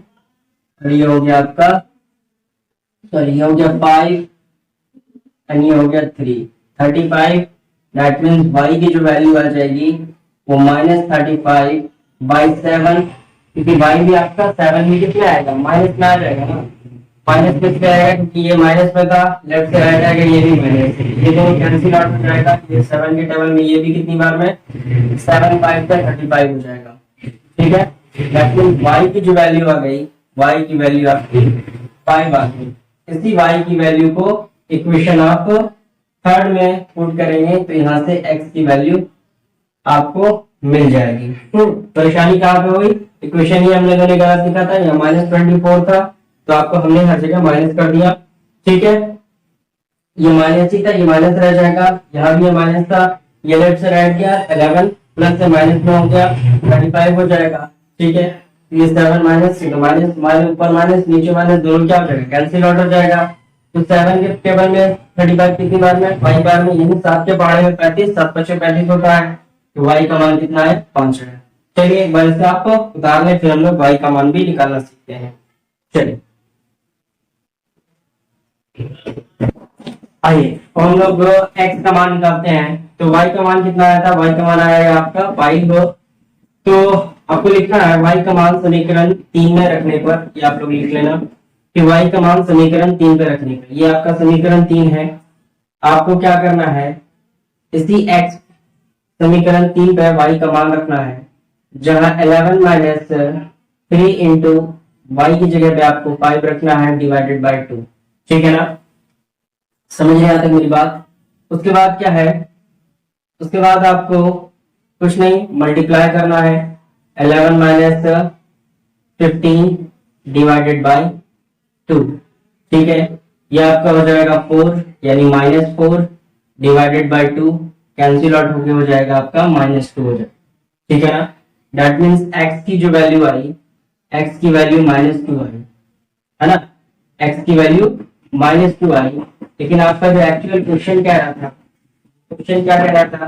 और ये हो गया आपका, सॉरी ये हो गया 5 और ये हो गया 3, 35। दैट मीन्स y की जो वैल्यू आ जाएगी वो -35 बाई 7, क्योंकि y भी आपका 7 में कितना आएगा, माइनस में आ जाएगा ना, माइनस में क्या आएगा क्योंकि ये माइनस में था, लेफ्ट से राइट आएगा, ये भी माइनस, ये दोनों कैंसिल आउट हो जाएगा, ये 7 के टेबल में ये भी कितनी बार में 7 5 से 35 हो जाएगा। ठीक है, दैट मींस y की जो वैल्यू आ गई, y की वैल्यू आपकी 5 आ गई। इसी y की वैल्यू को इक्वेशन आप थर्ड में पुट करेंगे तो यहाँ से x की वैल्यू आपको मिल जाएगी। परेशानी कहाँ पे हुई, इक्वेशन ही हम लोगों ने गलत लिखा था, यहाँ -24 था तो आपको हमने हर जगह माइनस कर दिया। ठीक है, ये माइनस ही था, ये माइनस रह जाएगा, यहाँ भी ये माइनस था, ये लेफ्ट से राइट गया, 11 प्लस से माइनस में हो गया 35 हो जाएगा। ठीक है, ये 7 माइनस माइनस ऊपर माइनस नीचे माइनस, दोनों क्या हो जाएगा, कैंसिल आउट हो जाएगा। तो 7 के टेबल में 35 कितनी बार में, 5 बार में, यानी 7 के पहाड़े में 35, 7 5 35 होता है, तो y का मान कितना है 5 है। चलिए एक बार से आपको उतार लें, फिर हम लोग y का मान भी निकालना सीखते हैं। चलिए आइए हम लोग x का मान निकालते हैं, तो y का मान कितना आया था, y का मान आया आपका 5। तो आपको लिखना है y का मान समीकरण 3 में रखने पर, ये आप लोग लिख लेना कि y का मान समीकरण 3 पे रखने पर, ये आपका समीकरण 3 है। आपको क्या करना है, इसी x समीकरण 3 पे y का मान रखना है, जहां 11 माइनस 3 इंटू y की जगह पे आपको 5 रखना है डिवाइडेड बाय 2। ठीक है ना, समझ रहे हैं तक मेरी बात। उसके बाद क्या है, उसके बाद आपको कुछ नहीं मल्टीप्लाई करना है, 11 माइनस 15 डिवाइडेड बाय 2। ठीक है, ये आपका हो जाएगा 4, यानी -4 डिवाइडेड बाय 2, कैंसिल आउट होके हो जाएगा आपका -2 हो जाएगा। ठीक है ना, दैट मीन्स x की जो वैल्यू आई, x की वैल्यू -2 आई, है ना, x की वैल्यू -2 आई। लेकिन आपका जो एक्चुअल क्वेश्चन कह रहा था, क्वेश्चन क्या कह रहा था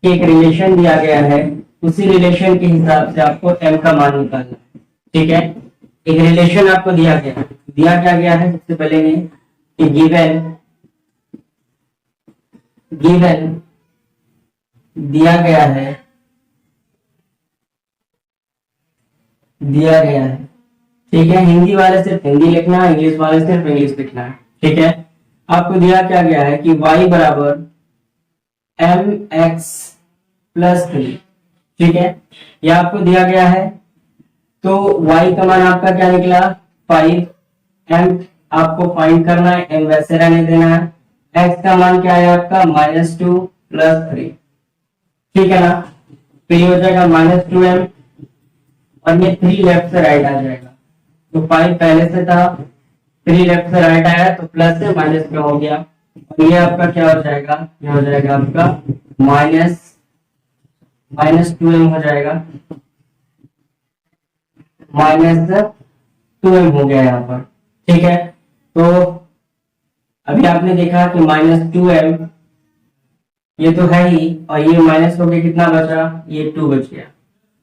कि एक रिलेशन दिया गया है, उसी रिलेशन के हिसाब से आपको m का मान निकालना है। ठीक है, एक रिलेशन आपको दिया गया, दिया क्या गया है, सबसे पहले ने कि गिवन दिया गया है, दिया गया है। ठीक है, हिंदी वाले सिर्फ हिंदी लिखना है, इंग्लिश वाले सिर्फ इंग्लिश लिखना है। ठीक है, आपको दिया क्या गया है कि y बराबर mx प्लस 3, ठीक है, ये आपको दिया गया है। तो y का मान आपका क्या निकला 5, m आपको फाइंड करना है, m वैसे रहने देना है, x का मान क्या है आपका -2 प्लस 3, ठीक है ना। तो ये हो जाएगा -2m और ये 3 लेफ्ट से राइट आ जाएगा। तो 5 पहले से था, 3 लेफ्ट से राइट आया तो प्लस से माइनस में हो गया, और ये आपका क्या हो जाएगा, ये हो जाएगा आपका -2m हो जाएगा, -2m हो गया यहाँ पर, ठीक है। तो अभी आपने देखा कि -2m ये तो है ही, और ये माइनस होके कितना बचा, ये 2 बच गया।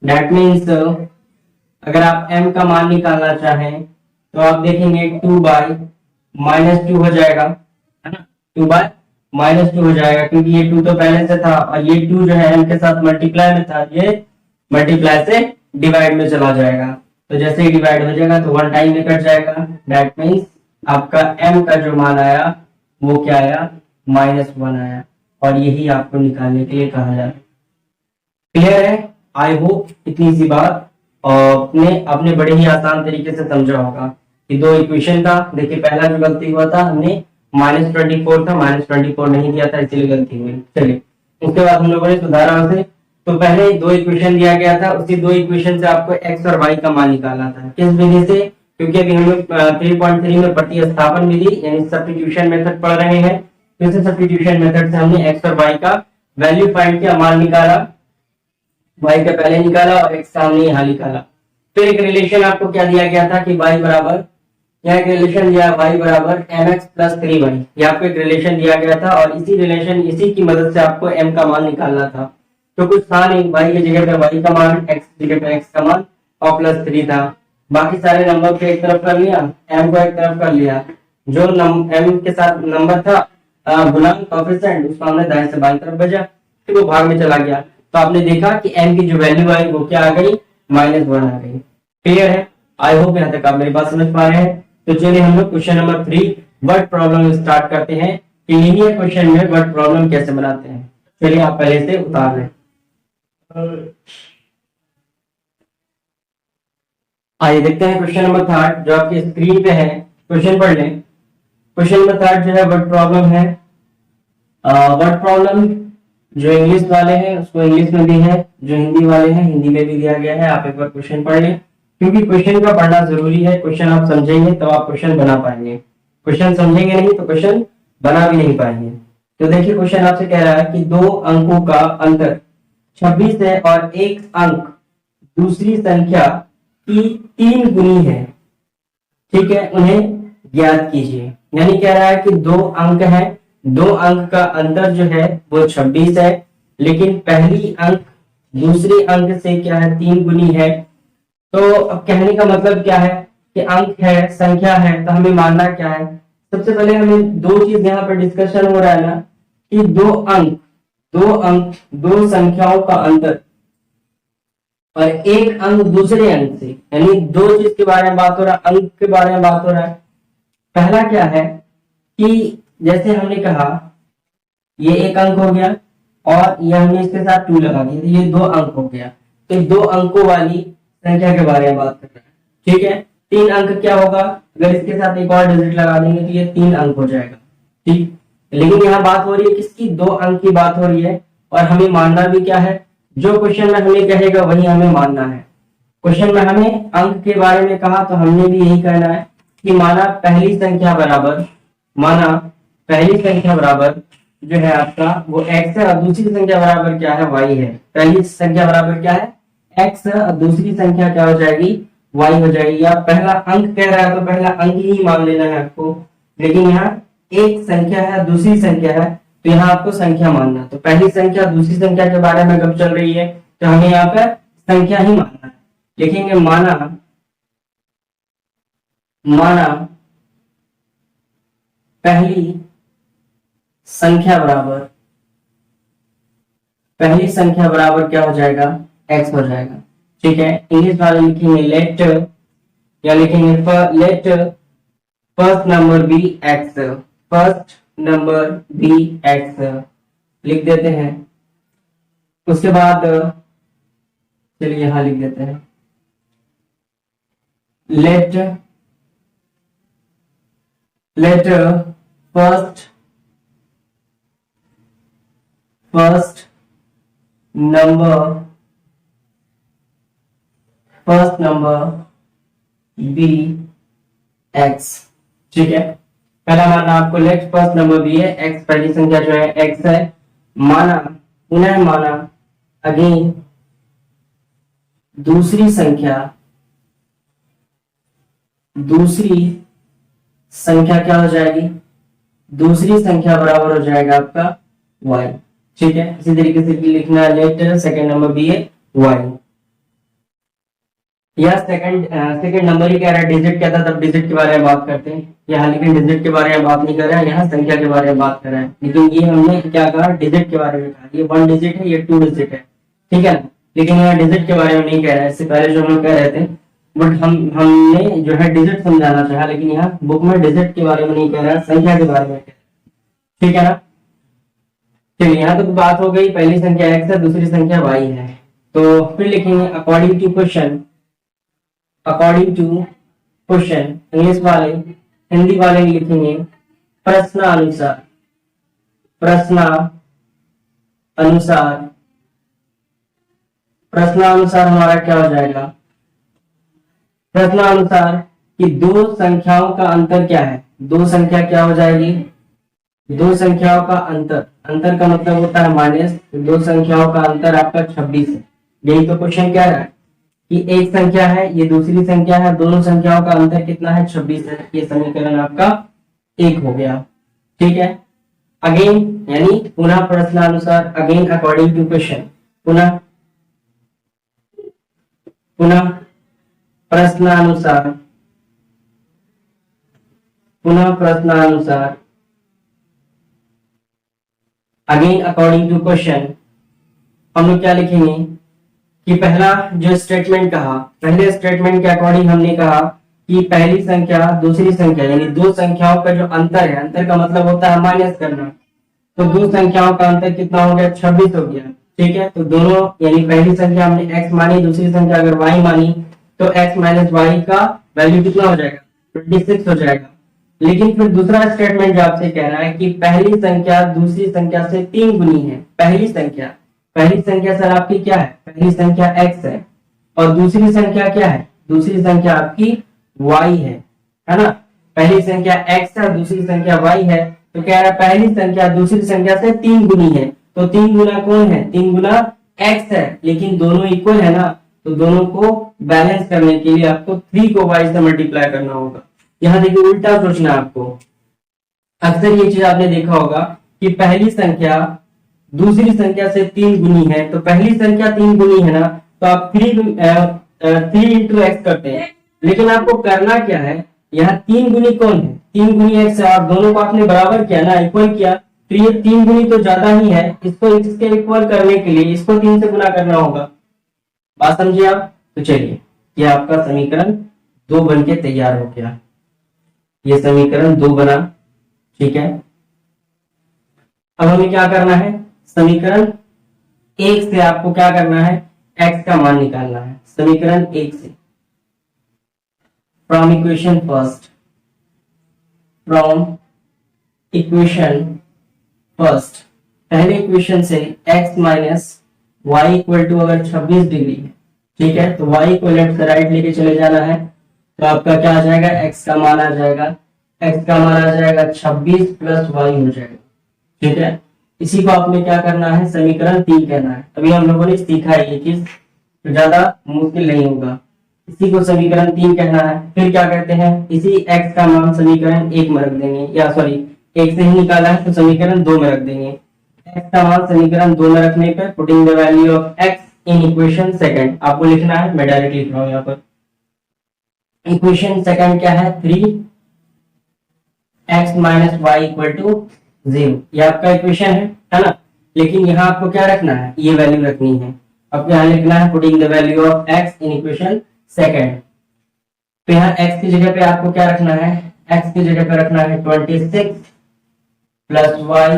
दैट मीन्स अगर आप m का मान निकालना चाहें तो आप देखेंगे 2 बाय -2 हो जाएगा, है ना, 2 बाय -2 हो जाएगा, क्योंकि ये 2 तो पहले से था और ये 2 जो है m के साथ मल्टीप्लाई में था, ये मल्टीप्लाई से डिवाइड में चला जाएगा। तो जैसे ही डिवाइड हो जाएगा तो 1 टाइम में कट जाएगा। दैट मीन्स आपका m का जो मान आया वो क्या आया, -1 आया, और यही आपको निकालने के लिए कहा जाए। क्लियर है? आई होप इतनी सी बात आपने बड़े ही आसान तरीके से समझा होगा कि दो इक्वेशन था। देखिए पहला जो गलती हुआ था, हमने -24 था, -24 नहीं दिया था, इसलिए गलती हुई। चलिए उसके बाद हम लोगों ने सुधारा उसे। तो पहले दो इक्वेशन दिया गया था, उसी दो इक्वेशन से आपको x और y का मान निकालना था। किस विधि से? क्योंकि अभी हम लोग 3.3 में प्रतिस्थापन विधि यानी सब्स्टिट्यूशन मेथड पढ़ रहे हैं। तो इस सब्स्टिट्यूशन मेथड से हमने x और y का वैल्यू फाइंड किया, मान निकाला, y का पहले निकाला और x का हमने यहाँ निकाला। फिर एक रिलेशन आपको क्या दिया गया था कि y बराबर, यहाँ एक रिलेशन दिया y बराबर mx प्लस 3y, यहाँ पे एक रिलेशन दिया गया था और इसी की मदद से आपको m का मान निकालना था। तो कुछ था नहीं, y की जगह पे y का मान, x की जगह पे x का मान और प्लस 3 था। बाकी सारे नंबर को एक तरफ कर लिया, m को एक तरफ कर लिया, जो m के साथ नंबर था गुणांक कोएफिशिएंट, उसको हमने दाएं से बाएं तरफ भेजा, फिर वो भाग में चला गया। तो आपने देखा कि m की जो वैल्यू आई वो क्या आ गई, -1 आ गई। क्लियर है? आई होप यहाँ तक आप मेरी बात समझ पा रहे हैं। तो चलिए हम लोग question number 3 word problem start करते हैं कि लीनियर क्वेश्चन में वर्ड प्रॉब्लम कैसे बनाते हैं। चलिए आप पहले से उतार लें। आइए देखते हैं क्वेश्चन नंबर 3 जो आपकी स्क्रीन पे है। क्वेश्चन पढ़ लें। क्वेश्चन नंबर 3 जो है वर्ड प्रॉब्लम है। वर्ड प्रॉब्लम जो इंग्लिश वाले हैं उसको इंग्लिश में भी है, जो हिंदी वाले हैं हिंदी में भी दिया गया है। आप एक बार क्वेश्चन पढ़ लें, क्योंकि क्वेश्चन का पढ़ना जरूरी है। क्वेश्चन आप समझेंगे तो आप क्वेश्चन बना पाएंगे, क्वेश्चन समझेंगे नहीं तो क्वेश्चन बना भी नहीं पाएंगे। तो देखिए क्वेश्चन आपसे कह रहा है कि दो अंकों का अंतर 26 है और एक अंक दूसरी संख्या की 3 गुनी है, ठीक है, उन्हें ज्ञात कीजिए। यानी कह रहा है कि दो अंक है, दो अंक का अंतर जो है वो 26 है, लेकिन पहली अंक दूसरी अंक से क्या है, 3 गुनी है। तो अब कहने का मतलब क्या है कि अंक है, संख्या है, तो हमें मानना क्या है। सबसे पहले हमें दो चीज यहाँ पर डिस्कशन हो रहा है ना कि दो अंक दो संख्याओं का अंतर और एक अंक दूसरे अंक से, यानी दो चीज के बारे में बात हो रहा है, अंक के बारे में बात हो रहा है। पहला क्या है कि जैसे हमने कहा ये एक अंक हो गया और ये हमने इसके साथ 2 लगा दिया, तो ये 2 अंक हो गया। तो 2 अंकों वाली संख्या के बारे में बात कर रहे हैं, ठीक है। 3 अंक क्या होगा, अगर इसके साथ एक और डिजिट लगा देंगे तो ये 3 अंक हो जाएगा, ठीक। लेकिन यहाँ बात हो रही है किसकी, 2 अंक की बात हो रही है। और हमें मानना भी क्या है, जो क्वेश्चन में हमें कहेगा वही हमें मानना है। क्वेश्चन में हमें अंक के बारे में कहा तो हमने भी यही कहना है कि माना पहली संख्या बराबर जो है आपका वो x है और दूसरी संख्या बराबर क्या है, y है। पहली संख्या बराबर क्या है, x और दूसरी संख्या क्या हो जाएगी, y हो जाएगी। या पहला अंक कह रहा है तो पहला अंक ही मान लेना है आपको, लेकिन यहाँ एक संख्या है दूसरी संख्या है तो यहाँ आपको संख्या मानना। तो पहली संख्या दूसरी संख्या के बारे में कब चल रही है तो हमें यहाँ पर संख्या ही मानना है। लिखेंगे माना पहली संख्या बराबर क्या हो जाएगा, x हो जाएगा, ठीक है। इंग्लिश वाले लिखेंगे let first number be x, first number be X लिख देते हैं। उसके बाद चलिए यहां लिख देते हैं, let first number be X. ठीक है, पहला माना आपको लेट फर्स्ट नंबर बी है, एक्स पहली संख्या जो है एक्स है, माना पुनः माना अगेन दूसरी संख्या क्या हो जाएगी, दूसरी संख्या बराबर हो जाएगा आपका y। ठीक है, इसी तरीके से लिखना है लेट सेकंड नंबर बी है y, या सेकंड नंबर ही कह रहा है, डिजिट क्या था तब डिजिट के बारे में बात करते हैं यहाँ, लेकिन डिजिट के बारे में बात नहीं कर रहा है, यहाँ संख्या के बारे में बात कर रहा है। लेकिन ये हमने क्या कहा, डिजिट के बारे में कहा, ये 1 डिजिट है, ये 2 डिजिट है। ठीक है ना, लेकिन यहाँ डिजिट के बारे में नहीं कह रहा है, इससे पहले जो हम लोग कह रहे थे, बट हमने जो है डिजिट समझाना चाहा, लेकिन यहाँ बुक में डिजिट के बारे में नहीं कह रहा है, संख्या के बारे में कह रहा है। ठीक है ना, चलिए यहाँ तक बात हो गई, पहली संख्या एक्स है, दूसरी संख्या वाई है। तो फिर लिखेंगे अकॉर्डिंग टू क्वेश्चन, इंग्लिश वाले, हिंदी वाले लिखेंगे प्रश्नानुसार हमारा क्या हो जाएगा, प्रश्नानुसार कि दो संख्याओं का अंतर क्या है, दो संख्या क्या हो जाएगी, दो संख्याओं का अंतर का मतलब होता है माइनस, दो संख्याओं का अंतर आपका 26 है। यही तो क्वेश्चन क्या रहा है कि एक संख्या है, ये दूसरी संख्या है, दोनों संख्याओं का अंतर कितना है, 26 है। ये समीकरण आपका 1 हो गया। ठीक है, अगेन यानी पुनः प्रश्नानुसार, अगेन अकॉर्डिंग टू क्वेश्चन, पुनः प्रश्नानुसार अगेन अकॉर्डिंग टू क्वेश्चन, हम लोग क्या लिखेंगे कि पहला जो स्टेटमेंट कहा, पहले स्टेटमेंट के अकॉर्डिंग हमने कहा कि पहली संख्या दूसरी संख्या यानी दो संख्याओं का जो अंतर है, अंतर का मतलब होता है माइनस करना, तो दो संख्याओं का अंतर कितना हो गया, 26 हो गया। ठीक है, तो दोनों यानी पहली संख्या हमने x मानी, दूसरी संख्या अगर y मानी, तो x माइनस वाई का वैल्यू कितना हो जाएगा, 26 हो जाएगा। लेकिन फिर दूसरा स्टेटमेंट जो आपसे कह रहा है कि पहली संख्या दूसरी संख्या से 3 गुनी है। पहली संख्या सर आपकी क्या है, पहली संख्या x है, और दूसरी संख्या क्या है, दूसरी संख्या आपकी y है ना। पहली संख्या x है, दूसरी संख्या y है, तो कह रहा है पहली संख्या दूसरी संख्या से 3 गुनी है। तो 3 गुना कौन है, 3 गुना x है, लेकिन दोनों इक्वल है ना, तो दोनों को बैलेंस करने के लिए आपको 3 को y से मल्टीप्लाई करना होगा। यहाँ देखिए उल्टा सोचना आपको, अक्सर ये चीज आपने देखा होगा कि पहली संख्या दूसरी संख्या से 3 गुनी है, तो पहली संख्या 3 गुनी है ना, तो आप 3 इंटू एक्स करते हैं, लेकिन आपको करना क्या है, यहाँ 3 गुनी कौन है, 3 गुनी एक्स है, और दोनों को आपने बराबर किया ना, इक्वल किया, तो ये 3 गुनी तो ज्यादा ही है, इसको इसके इक्वल करने के लिए इसको 3 से गुना करना होगा। बात समझिए आप। तो चलिए ये आपका समीकरण 2 बन के तैयार हो गया, ये समीकरण 2 बना। ठीक है, अब हमें क्या करना है, समीकरण 1 से आपको क्या करना है, x का मान निकालना है। समीकरण 1 से फ्रॉम इक्वेशन फर्स्ट, पहले इक्वेशन से x minus Y equal to अगर 26 डिग्री है, ठीक है, तो y को लेफ्ट से राइट लेके चले जाना है, तो आपका क्या आ जाएगा, x का मान आ जाएगा, 26 प्लस y हो जाएगा। ठीक है, इसी को आपने क्या करना है, समीकरण 3 कहना है। अभी हम लोगों ने सीखा है ये चीज, तो ज्यादा मुश्किल नहीं होगा, इसी को समीकरण 3 कहना है। फिर क्या करते हैं, इसी x का मान समीकरण 1 में रख देंगे, या सॉरी 1 से ही निकाला है तो समीकरण 2 में रख देंगे। x का मान समीकरण 2 में रखने पर putting the value of x in equation second, आपको लिखना है, मैं डायरेक्ट लिख रहा हूं यहाँ पर। इक्वेशन सेकंड क्या है, 3x minus Y equal to 0, ये आपका इक्वेशन है ना। लेकिन यहाँ आपको क्या रखना है, ये वैल्यू रखनी है, आपको यहाँ लिखना है putting the value of x in equation second. तो यहाँ x की जगह पे आपको क्या रखना है, x की जगह पे रखना है 26 प्लस वाई,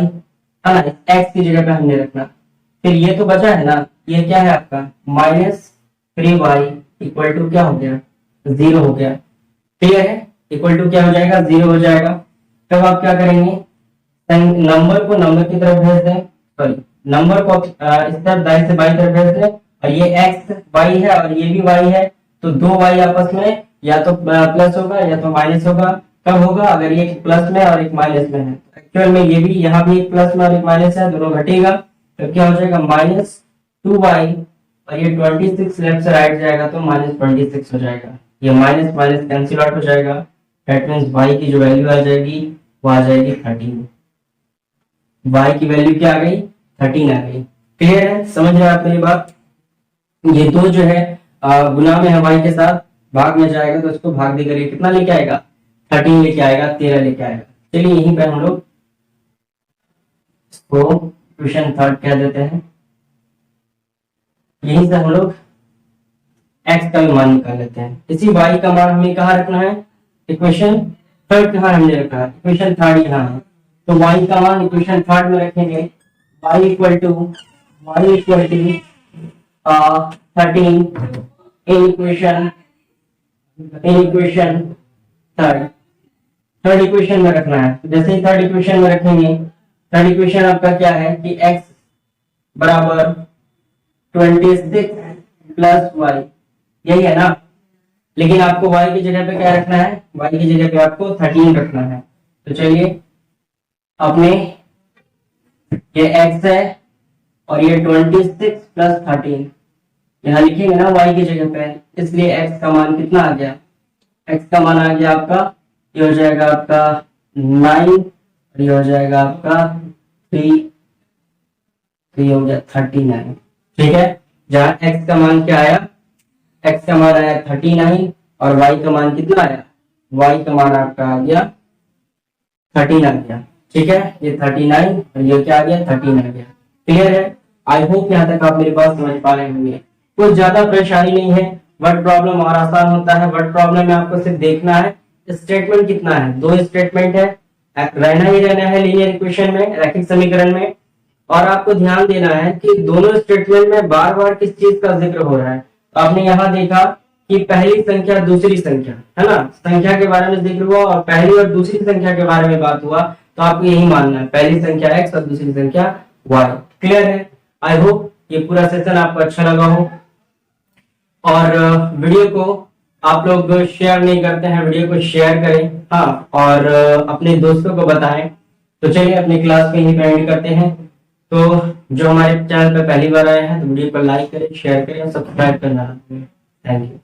है ना, एक्स की जगह पे हमने रखना। फिर ये तो बचा है ना, ये क्या है आपका माइनस 3y इक्वल टू क्या हो गया, 0 हो गया। क्लियर है, इक्वल टू क्या हो जाएगा, 0 हो जाएगा। तब आप क्या करेंगे, नंबर को नंबर की तरफ भेज दें, सॉरी नंबर को इस तरफ दाईं से बाईं तरफ भेज दें, और ये एक्स वाई है और ये भी वाई है, तो दो वाई आपस में या तो प्लस होगा या तो माइनस होगा। कब होगा, अगर ये एक प्लस में और एक माइनस में है। एक्चुअल में ये भी यहाँ भी एक प्लस में और एक माइनस है, दोनों घटेगा, तो क्या हो जाएगा -2y, और ये 26 लेफ्ट से राइट जाएगा तो -26 हो जाएगा। ये माइनस माइनस कैंसिल आउट हो जाएगा। दैट मीन्स y की जो वैल्यू आ जाएगी वो आ जाएगी 13। y की वैल्यू क्या आ गई, 13 आ गई। क्लियर है, समझ रहे हैं आप मेरी बात। ये दो जो है गुना में है y के साथ, भाग में जाएगा तो इसको भाग देकर ये कितना लेके आएगा, 13 लेके आएगा, 13 लेके आएगा। चलिए यहीं पे हम लोग इसको क्वेश्चन थर्ड कह देते हैं। यहीं से हम लोग x का भी मान निकाल लेते हैं। इसी y का मान हमें कहाँ रखना है, इक्वेशन थर्ड कहाँ हमने रखा है, इक्वेशन थर्ड यहाँ है, तो y का मान इक्वेशन थर्ड में रखेंगे। y equal to 13 in equation third equation में रखना है। तो जैसे ही थर्ड इक्वेशन में रखेंगे, थर्ड इक्वेशन आपका क्या है कि x बराबर 26 प्लस वाई, यही है ना। लेकिन आपको y की जगह पे क्या रखना है, y की जगह पे आपको 13 रखना है। तो चलिए अपने ये x है और ये 26 प्लस 13 यहाँ लिखेंगे ना y की जगह पे, इसलिए x का मान कितना आ गया, x का मान आ गया आपका, ये हो जाएगा आपका 9 और ये हो जाएगा आपका 3, तो ये हो गया 39। ठीक है, जहां x का मान क्या आया, x का मान आया 39 और y का मान कितना आया, y का मान आपका आ गया 13 आ गया। ठीक है, ये 39 और ये क्या आ गया, 13 आ गया। क्लियर है, आई होप यहाँ तक आप मेरी बात समझ पा रहे होंगे। कुछ ज्यादा परेशानी नहीं है, वर्ड प्रॉब्लम और आसान होता है। वर्ड प्रॉब्लम में आपको सिर्फ देखना है स्टेटमेंट कितना है, 2 स्टेटमेंट है, रहना ही रहना है लीनियर इक्वेशन में, रैखिक समीकरण में। और आपको ध्यान देना है कि दोनों स्टेटमेंट में बार बार किस चीज का जिक्र हो रहा है। तो आपने यहाँ देखा कि पहली संख्या दूसरी संख्या, है ना, संख्या के बारे में जिक्र हुआ और पहली और दूसरी संख्या के बारे में बात हुआ, तो आपको यही मानना है, पहली संख्या x और दूसरी संख्या y। क्लियर है, आई होप ये पूरा सेशन आपको अच्छा लगा हो। और वीडियो को आप लोग शेयर नहीं करते हैं, वीडियो को शेयर करें, हाँ, और अपने दोस्तों को बताएं। तो चलिए अपनी क्लास में ही एंड करते हैं। तो जो हमारे चैनल पर पहली बार आए हैं तो वीडियो को लाइक करें, शेयर करें और सब्सक्राइब करना। Thank you.